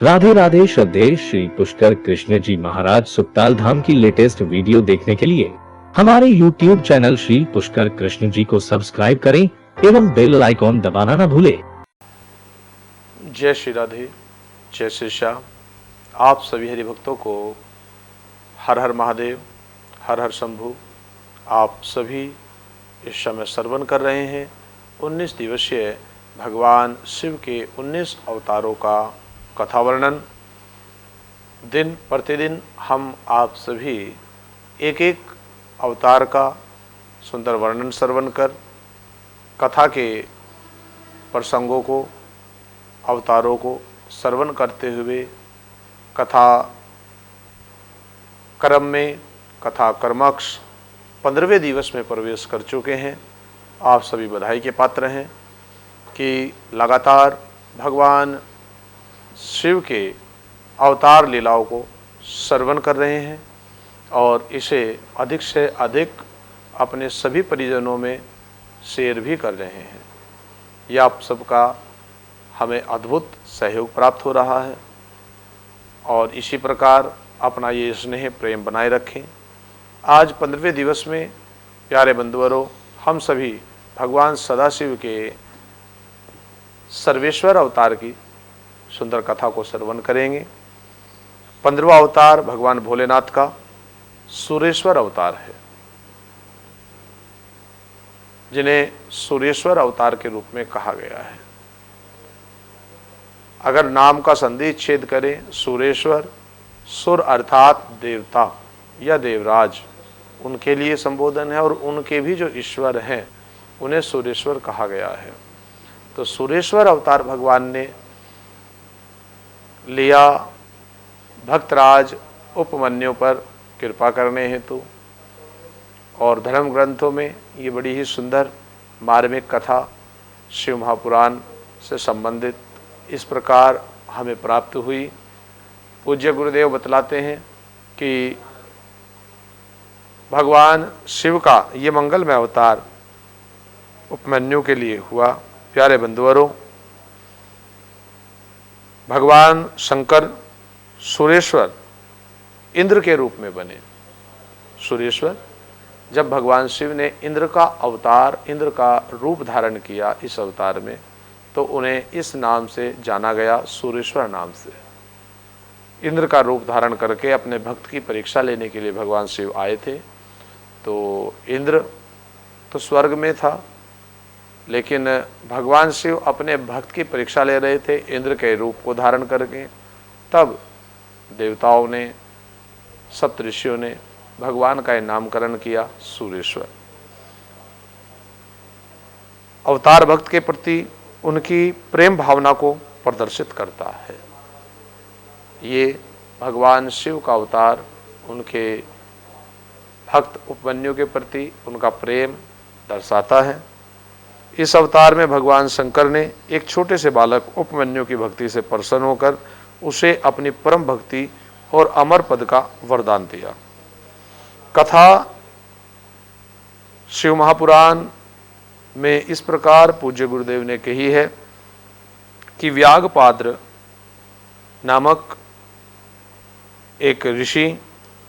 राधे राधे। श्रद्धेय श्री पुष्कर कृष्ण जी महाराज सुखताल धाम की latest video देखने के लिए हमारे YouTube चैनल श्री पुष्कर कृष्ण जी को सब्सक्राइब करें एवं बेल आइकॉन दबाना न भूलें। जय श्री राधे, जय श्री श्याम। आप सभी हरि भक्तों को हर हर महादेव, हर हर शंभु। आप सभी इस समय श्रवण कर रहे हैं 19 दिवसीय भगवान शिव के 19 अवतारों का कथा वर्णन। दिन प्रतिदिन हम आप सभी एक एक अवतार का सुंदर वर्णन श्रवण कर कथा के प्रसंगों को, अवतारों को श्रवण करते हुए कथा क्रम में, कथा कर्मक्ष 15वें दिवस में प्रवेश कर चुके हैं। आप सभी बधाई के पात्र हैं कि लगातार भगवान शिव के अवतार लीलाओं को श्रवण कर रहे हैं और इसे अधिक से अधिक अपने सभी परिजनों में शेयर भी कर रहे हैं। यह आप सबका हमें अद्भुत सहयोग प्राप्त हो रहा है और इसी प्रकार अपना ये स्नेह प्रेम बनाए रखें। आज 15वें दिवस में प्यारे बंधुवरों, हम सभी भगवान सदाशिव के सर्वेश्वर अवतार की सुंदर कथा को श्रवण करेंगे। 15वां अवतार भगवान भोलेनाथ का सुरेश्वर अवतार है, जिन्हें सुरेश्वर अवतार के रूप में कहा गया है। अगर नाम का संधि छेद करें, सुरेश्वर, सुर अर्थात देवता या देवराज, उनके लिए संबोधन है और उनके भी जो ईश्वर हैं उन्हें सुरेश्वर कहा गया है। तो सुरेश्वर अवतार भगवान ने लिया भक्तराज उपमन्यु पर कृपा करने हेतु, और धर्म ग्रंथों में ये बड़ी ही सुंदर मार्मिक कथा शिव महापुराण से संबंधित इस प्रकार हमें प्राप्त हुई। पूज्य गुरुदेव बतलाते हैं कि भगवान शिव का ये मंगलमय अवतार उपमन्यु के लिए हुआ। प्यारे बंधुवरों, भगवान शंकर सुरेश्वर इंद्र के रूप में बने। सुरेश्वर, जब भगवान शिव ने इंद्र का अवतार, इंद्र का रूप धारण किया इस अवतार में, तो उन्हें इस नाम से जाना गया, सुरेश्वर नाम से। इंद्र का रूप धारण करके अपने भक्त की परीक्षा लेने के लिए भगवान शिव आए थे। तो इंद्र तो स्वर्ग में था, लेकिन भगवान शिव अपने भक्त की परीक्षा ले रहे थे इंद्र के रूप को धारण करके। तब देवताओं ने, सप्तऋषियों ने भगवान का नामकरण किया सुरेश्वर। अवतार भक्त के प्रति उनकी प्रेम भावना को प्रदर्शित करता है। ये भगवान शिव का अवतार उनके भक्त उपमन्यु के प्रति उनका प्रेम दर्शाता है। इस अवतार में भगवान शंकर ने एक छोटे से बालक उपमन्यु की भक्ति से प्रसन्न होकर उसे अपनी परम भक्ति और अमर पद का वरदान दिया। कथा शिव महापुराण में इस प्रकार पूज्य गुरुदेव ने कही है कि व्यागपाद्र नामक एक ऋषि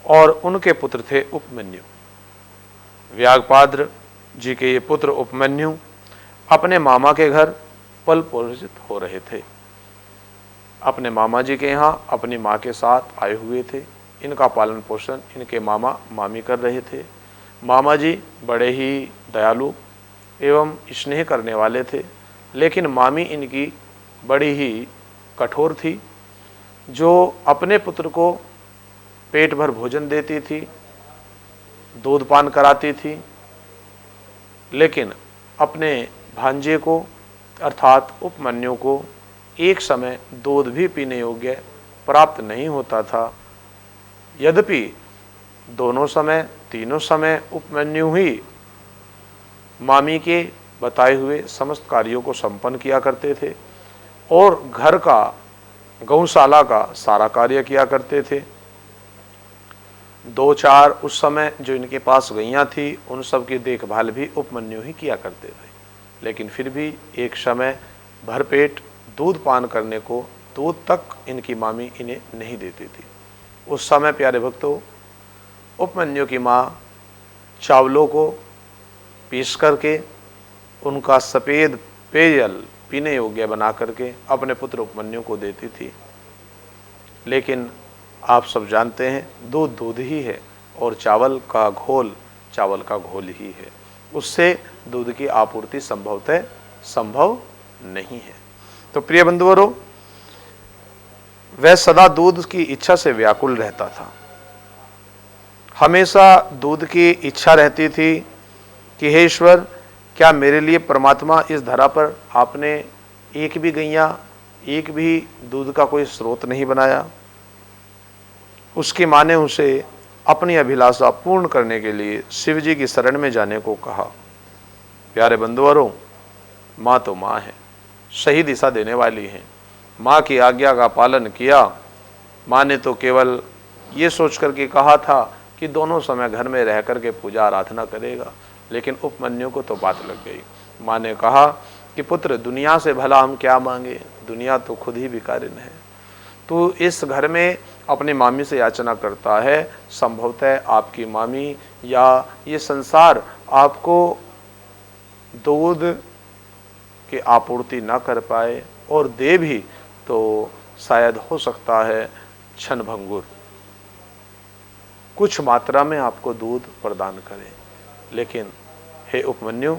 और उनके पुत्र थे उपमन्यु। व्यागपाद्र जी के ये पुत्र उपमन्यु अपने मामा के घर पल पोषित हो रहे थे। अपने मामा जी के यहाँ अपनी माँ के साथ आए हुए थे। इनका पालन पोषण इनके मामा मामी कर रहे थे। मामा जी बड़े ही दयालु एवं स्नेह करने वाले थे, लेकिन मामी इनकी बड़ी ही कठोर थी, जो अपने पुत्र को पेट भर भोजन देती थी, दूध पान कराती थी, लेकिन अपने भांजे को अर्थात उपमन्यु को एक समय दूध भी पीने योग्य प्राप्त नहीं होता था। यद्यपि दोनों समय, तीनों समय उपमन्यु ही मामी के बताए हुए समस्त कार्यों को संपन्न किया करते थे और घर का, गौशाला का सारा कार्य किया करते थे। 2-4 उस समय जो इनके पास गैयां थी, उन सब की देखभाल भी उपमन्यु ही किया करते थे। लेकिन फिर भी एक समय भरपेट दूध पान करने को दूध तक इनकी मामी इन्हें नहीं देती थी। उस समय प्यारे भक्तों, उपमन्यु की माँ चावलों को पीस करके उनका सफ़ेद पेयजल पीने योग्य बना करके अपने पुत्र उपमन्यु को देती थी। लेकिन आप सब जानते हैं, दूध दूध ही है और चावल का घोल चावल का घोल ही है, उससे दूध की आपूर्ति संभवतः संभव नहीं है। तो प्रिय बंधुवरों, वह सदा दूध की इच्छा से व्याकुल रहता था। हमेशा दूध की इच्छा रहती थी कि हे ईश्वर, क्या मेरे लिए परमात्मा इस धरा पर आपने एक भी गैया, एक भी दूध का कोई स्रोत नहीं बनाया। उसकी माँ ने उसे अपनी अभिलाषा पूर्ण करने के लिए शिव जी की शरण में जाने को कहा। प्यारे बंधुवरों, माँ तो माँ है, सही दिशा देने वाली है। माँ की आज्ञा का पालन किया। माँ ने तो केवल ये सोच करके कहा था कि दोनों समय घर में रह करके पूजा आराधना करेगा, लेकिन उपमन्यु को तो बात लग गई। माँ ने कहा कि पुत्र, दुनिया से भला हम क्या मांगे, दुनिया तो खुद ही भिखारिन है। तू इस घर में अपनी मामी से याचना करता है, संभवतः आपकी मामी या ये संसार आपको दूध की आपूर्ति ना कर पाए, और दे भी तो शायद हो सकता है क्षणभंगुर, कुछ मात्रा में आपको दूध प्रदान करे। लेकिन हे उपमन्यु,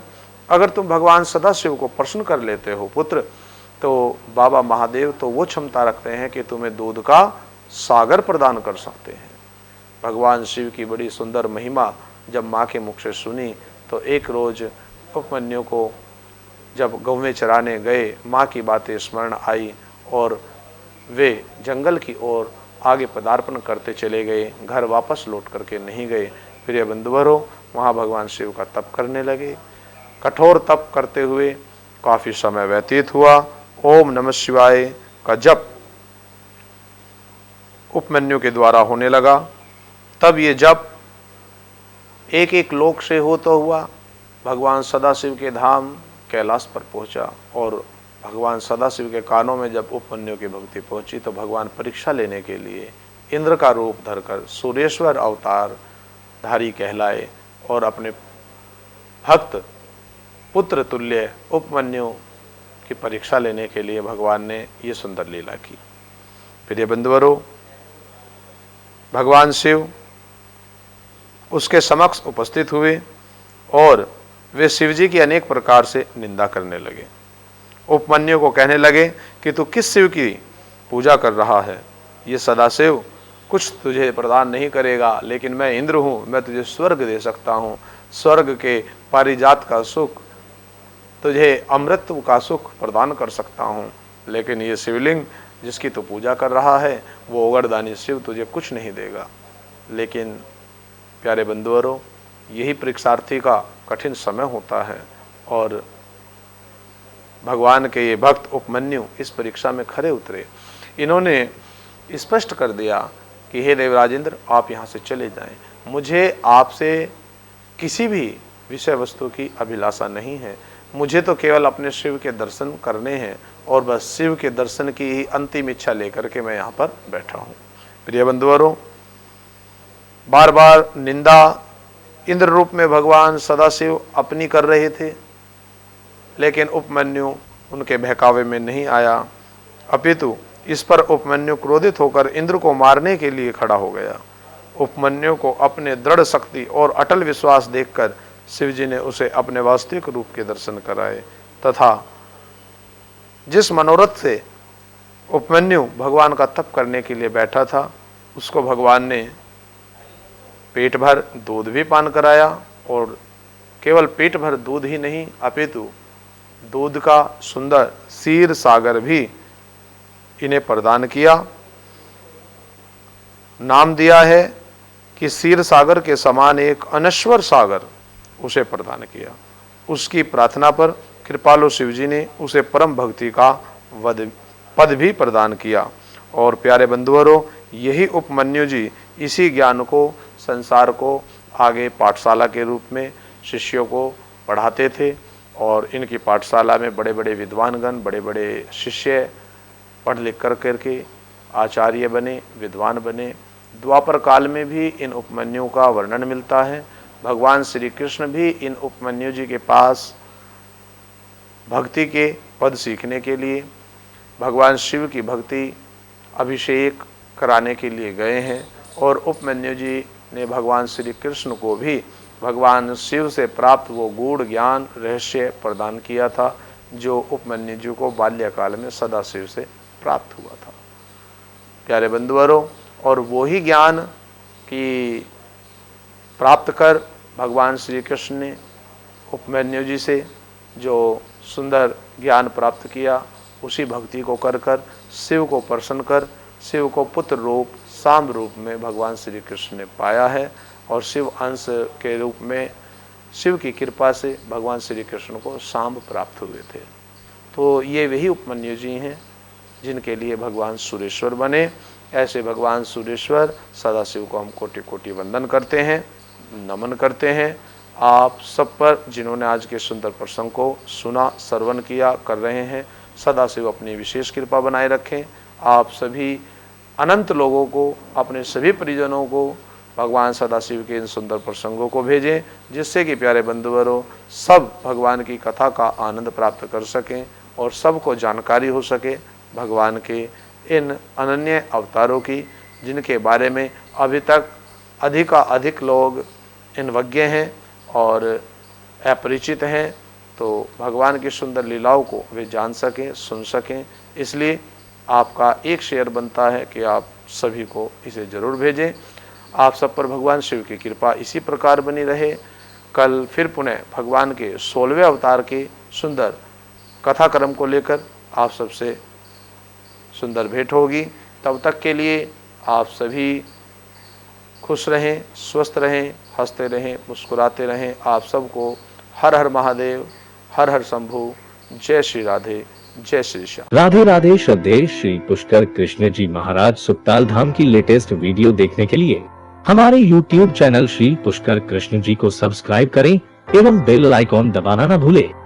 अगर तुम भगवान सदाशिव को प्रसन्न कर लेते हो पुत्र, तो बाबा महादेव तो वो क्षमता रखते हैं कि तुम्हें दूध का सागर प्रदान कर सकते हैं। भगवान शिव की बड़ी सुंदर महिमा जब माँ के मुख से सुनी, तो एक रोज उपमन्यु को जब गौवें चराने गए, माँ की बातें स्मरण आई और वे जंगल की ओर आगे पदार्पण करते चले गए, घर वापस लौट करके नहीं गए। प्रिय बंधुवरों, वहाँ भगवान शिव का तप करने लगे। कठोर तप करते हुए काफ़ी समय व्यतीत हुआ। ओम नमः शिवाय का जप उपमन्यु के द्वारा होने लगा। तब ये जप एक एक लोक से होता हुआ भगवान सदाशिव के धाम कैलाश पर पहुंचा, और भगवान सदाशिव के कानों में जब उपमन्यु की भक्ति पहुंची, तो भगवान परीक्षा लेने के लिए इंद्र का रूप धरकर सूर्येश्वर अवतार धारी कहलाए और अपने भक्त पुत्र तुल्य उपमन्यु की परीक्षा लेने के लिए भगवान ने ये सुंदर लीला की। प्रिय बंधुवरों, भगवान शिव उसके समक्ष उपस्थित हुए और वे शिव जी की अनेक प्रकार से निंदा करने लगे। उपमन्यु को कहने लगे कि तू किस शिव की पूजा कर रहा है, ये सदाशिव कुछ तुझे प्रदान नहीं करेगा, लेकिन मैं इंद्र हूँ, मैं तुझे स्वर्ग दे सकता हूँ, स्वर्ग के पारिजात का सुख, तुझे अमृत का सुख प्रदान कर सकता हूँ। लेकिन ये शिवलिंग जिसकी तू पूजा कर रहा है, वो ओगरदानी शिव तुझे कुछ नहीं देगा। लेकिन प्यारे बंधुवरों, यही परीक्षार्थी का कठिन समय होता है, और भगवान के ये भक्त उपमन्यु इस परीक्षा में खरे उतरे। इन्होंने स्पष्ट कर दिया कि हे देवराज इंद्र, आप यहाँ से चले जाएं, मुझे आपसे किसी भी विषय वस्तु की अभिलाषा नहीं है, मुझे तो केवल अपने शिव के दर्शन करने हैं, और बस शिव के दर्शन की ही अंतिम इच्छा लेकर के मैं यहाँ पर बैठा हूँ। प्रिय बंधुवरों, बार बार निंदा इंद्र रूप में भगवान सदाशिव अपनी कर रहे थे, लेकिन उपमन्यु उनके बहकावे में नहीं आया, अपितु इस पर उपमन्यु क्रोधित होकर इंद्र को मारने के लिए खड़ा हो गया। उपमन्यु को अपने दृढ़ शक्ति और अटल विश्वास देखकर शिवजी ने उसे अपने वास्तविक रूप के दर्शन कराए, तथा जिस मनोरथ से उपमन्यु भगवान का तप करने के लिए बैठा था, उसको भगवान ने पेट भर दूध भी पान कराया, और केवल पेट भर दूध ही नहीं, अपितु दूध का सुंदर क्षीर सागर भी इन्हें प्रदान किया। नाम दिया है कि क्षीर सागर के समान एक अनश्वर सागर उसे प्रदान किया। उसकी प्रार्थना पर कृपालु शिवजी ने उसे परम भक्ति का पद भी प्रदान किया। और प्यारे बंधुवरों, यही उपमन्यु जी इसी ज्ञान को, संसार को आगे पाठशाला के रूप में शिष्यों को पढ़ाते थे, और इनकी पाठशाला में बड़े बड़े विद्वानगण, बड़े बड़े शिष्य पढ़ लिख कर करके आचार्य बने, विद्वान बने। द्वापर काल में भी इन उपमन्यु का वर्णन मिलता है। भगवान श्री कृष्ण भी इन उपमन्यु जी के पास भक्ति के पद सीखने के लिए, भगवान शिव की भक्ति अभिषेक कराने के लिए गए हैं। और उपमन्यु जी ने भगवान श्री कृष्ण को भी भगवान शिव से प्राप्त वो गूढ़ ज्ञान रहस्य प्रदान किया था, जो उपमन्यु जी को बाल्यकाल में सदाशिव से प्राप्त हुआ था। प्यारे बंधुवरों, और वो ही ज्ञान की प्राप्त कर भगवान श्री कृष्ण ने उपमन्यु जी से जो सुंदर ज्ञान प्राप्त किया, उसी भक्ति को कर कर शिव को प्रसन्न कर शिव को पुत्र रूप सांब रूप में भगवान श्री कृष्ण ने पाया है। और शिव अंश के रूप में शिव की कृपा से भगवान श्री कृष्ण को सांब प्राप्त हुए थे। तो ये वही उपमन्यु जी हैं जिनके लिए भगवान सुरेश्वर बने। ऐसे भगवान सुरेश्वर सदाशिव को हम कोटि कोटि वंदन करते हैं, नमन करते हैं। आप सब पर जिन्होंने आज के सुंदर प्रसंग को सुना, श्रवण किया, कर रहे हैं, सदाशिव अपनी विशेष कृपा बनाए रखें। आप सभी अनंत लोगों को, अपने सभी परिजनों को भगवान सदाशिव के इन सुंदर प्रसंगों को भेजें, जिससे कि प्यारे बंधुवरों सब भगवान की कथा का आनंद प्राप्त कर सकें और सबको जानकारी हो सके भगवान के इन अनन्य अवतारों की, जिनके बारे में अभी तक अधिक लोग अनवज्ञ हैं और अपरिचित हैं। तो भगवान की सुंदर लीलाओं को वे जान सकें, सुन सकें। इसलिए आपका एक शेयर बनता है कि आप सभी को इसे जरूर भेजें। आप सब पर भगवान शिव की कृपा इसी प्रकार बनी रहे। कल फिर पुनः भगवान के 16वें अवतार के सुंदर कथाक्रम को लेकर आप सबसे सुंदर भेंट होगी। तब तक के लिए आप सभी खुश रहें, स्वस्थ रहें, हंसते रहें, मुस्कुराते रहें। आप सबको हर हर महादेव, हर हर शंभु। जय श्री राधे, जय श्री श्याम। राधे राधे। श्रद्धेय श्री पुष्कर कृष्ण जी महाराज सुकताल धाम की लेटेस्ट वीडियो देखने के लिए हमारे YouTube चैनल श्री पुष्कर कृष्ण जी को सब्सक्राइब करें एवं बेल आइकॉन दबाना न भूलें।